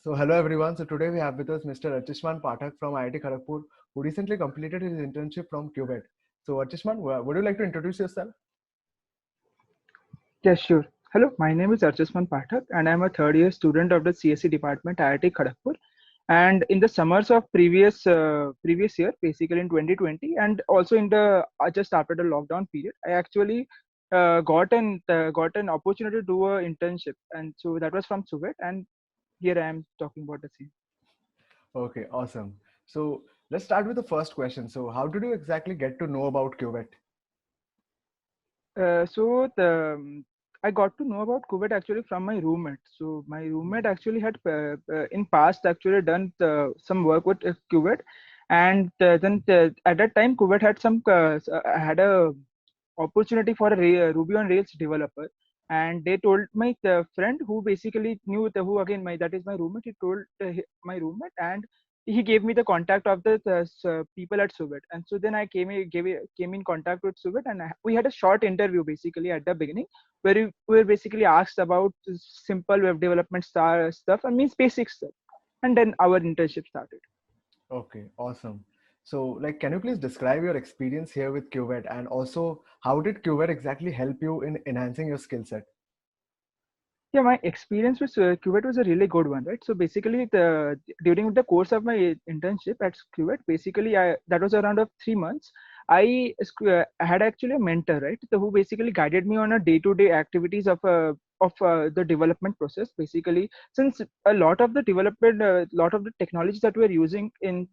So hello everyone. So today we have with us Mr. Archishman Pathak from IIT Kharagpur, who recently completed his internship from Qubit. So Archishman, would you like to introduce yourself? Yes, sure. Hello, my name is Archasman Pathak, and I'm a third year student of the CSE department, IIT Kharagpur. And in the summers of previous year, basically in 2020, and also in the just after the lockdown period, I actually got an opportunity to do a internship, and so that was from Suvet, and here I am talking about the same. Okay, awesome. So let's start with the first question. So how did you exactly get to know about Qubit? I got to know about Kuwait actually from my roommate. So my roommate actually had in past actually done some work with Kuwait, and at that time Kuwait had had a opportunity for a Ruby on Rails developer, and they told my friend who basically knew who again my that is my roommate. He told my roommate, and he gave me the contact of the people at Suvet, and so then I came in contact with Suvet, and we had a short interview basically at the beginning where we were basically asked about simple web development stuff and means basic stuff, and then our internship started. Okay, awesome. So like, can you please describe your experience here with Qubit, and also how did Qubit exactly help you in enhancing your skill set? Yeah, my experience with Qubit was a really good one, right? So basically, during the course of my internship at Qubit, basically, that was around of 3 months. I had actually a mentor, right? So who basically guided me on a day-to-day activities of the development process. Basically, since a lot of the technologies that we're using in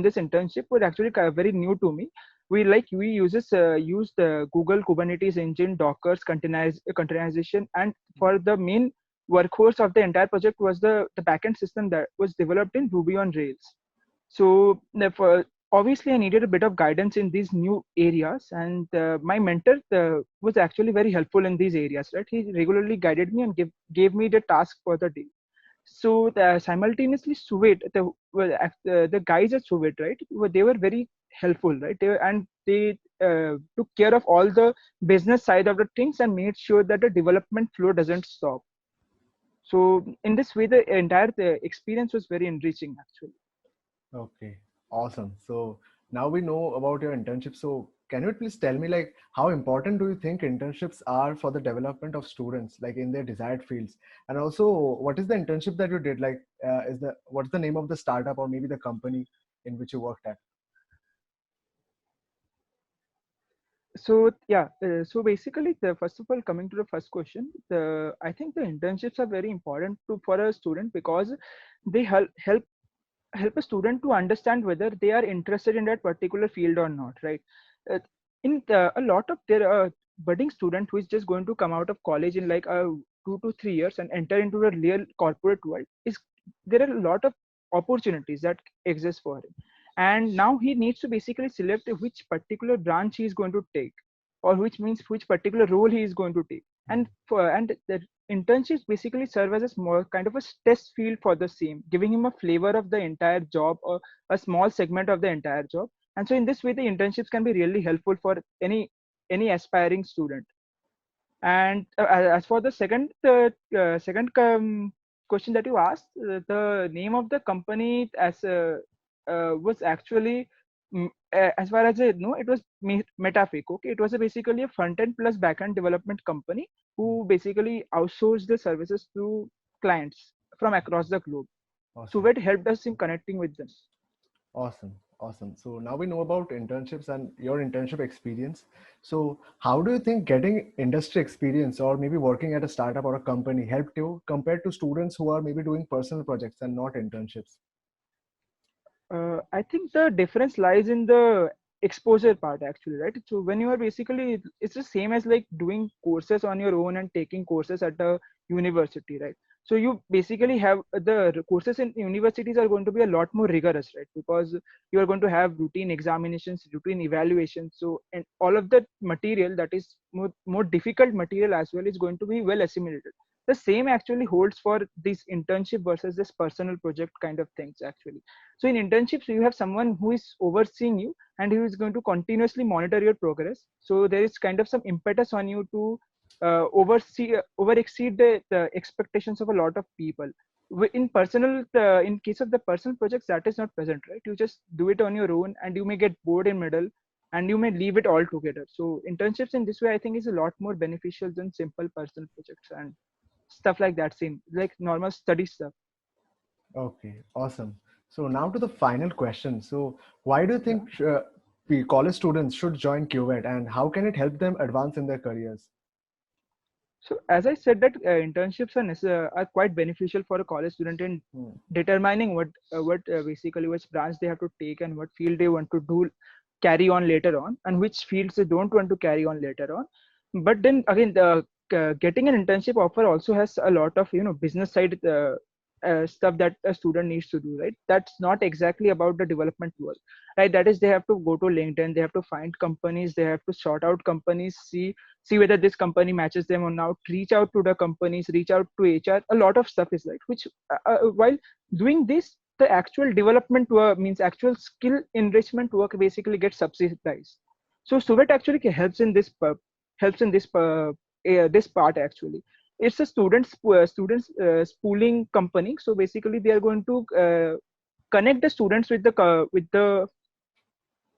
this internship were actually very new to me. We used Google Kubernetes engine, Docker's containerization, and for the main workhorse of the entire project was the backend system that was developed in Ruby on Rails. So therefore, obviously, I needed a bit of guidance in these new areas, and my mentor was actually very helpful in these areas. Right, he regularly guided me and gave me the task for the day. So simultaneously, Suvet, the guys at Suvet, right, they were very helpful, right? They took care of all the business side of the things and made sure that the development flow doesn't stop. So in this way, the experience was very enriching, actually. Okay, awesome. So now we know about your internship. So can you please tell me like how important do you think internships are for the development of students like in their desired fields? And also what is the internship that you did? Like is the what's the name of the startup or maybe the company in which you worked at? So basically, first of all, coming to the first question, I think the internships are very important for a student because they help a student to understand whether they are interested in that particular field or not, right? uh, a lot of there are budding student who is just going to come out of college in like 2 to 3 years and enter into the real corporate world is there are a lot of opportunities that exist for him, and now he needs to basically select which particular branch he is going to take, or which means which particular role he is going to take. And the internships basically serve as a small kind of a test field for the same, giving him a flavor of the entire job or a small segment of the entire job. And so in this way, the internships can be really helpful for any aspiring student. And as for the second question that you asked, the name of the company was actually, as far as I know, it was Metafake. Okay, it was basically a front end plus back end development company who basically outsourced the services to clients from across the globe. So Awesome. it helped us in connecting with them. Awesome. Awesome. So now we know about internships and your internship experience. So how do you think getting industry experience or maybe working at a startup or a company helped you compared to students who are maybe doing personal projects and not internships? I think the difference lies in the exposure part actually, right? So when you are basically, it's the same as like doing courses on your own and taking courses at a university, right? So you basically have the courses in universities are going to be a lot more rigorous, right? Because you are going to have routine examinations, routine evaluations. So and all of the material that is more difficult material as well is going to be well assimilated. The same actually holds for this internship versus this personal project kind of things actually. So in internships, you have someone who is overseeing you and who is going to continuously monitor your progress. So there is kind of some impetus on you to over exceed the expectations of a lot of people. in personal in case of the personal projects, that is not present, right? You just do it on your own and you may get bored in middle and you may leave it all together. So internships in this way, I think, is a lot more beneficial than simple personal projects and stuff like that, same like normal study stuff. Okay, awesome. So now to the final question. So why do you Yeah. think college students should join QVET, and how can it help them advance in their careers? So as I said that internships are quite beneficial for a college student in Hmm. determining what basically which branch they have to take and what field they want to do carry on later on, and which fields they don't want to carry on later on. But then again, getting an internship offer also has a lot of business side stuff that a student needs to do, right? That's not exactly about the development work, right? That is, they have to go to LinkedIn, they have to find companies, they have to sort out companies, see whether this company matches them or not, reach out to the companies, reach out to HR. A lot of stuff is like, which while doing this, the actual development work, means actual skill enrichment work, basically gets subsidized. So Suvet actually helps in this part actually. It's a students spooling company. So basically they are going to connect the students with the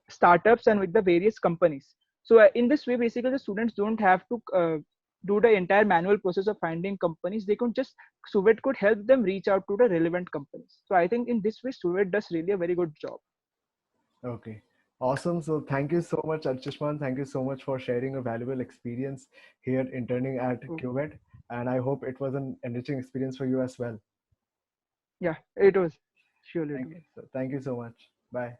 startups and with the various companies. So in this way, basically the students don't have to do the entire manual process of finding companies. They could just, Suvet could help them reach out to the relevant companies. So I think in this way, Suvet does really a very good job. Okay, awesome. So thank you so much, Archishman. Thank you so much for sharing your valuable experience here interning at So, QVET, and I hope it was an enriching experience for you as well. yeah, it was surely it Thank you. was. So thank you so much. Bye.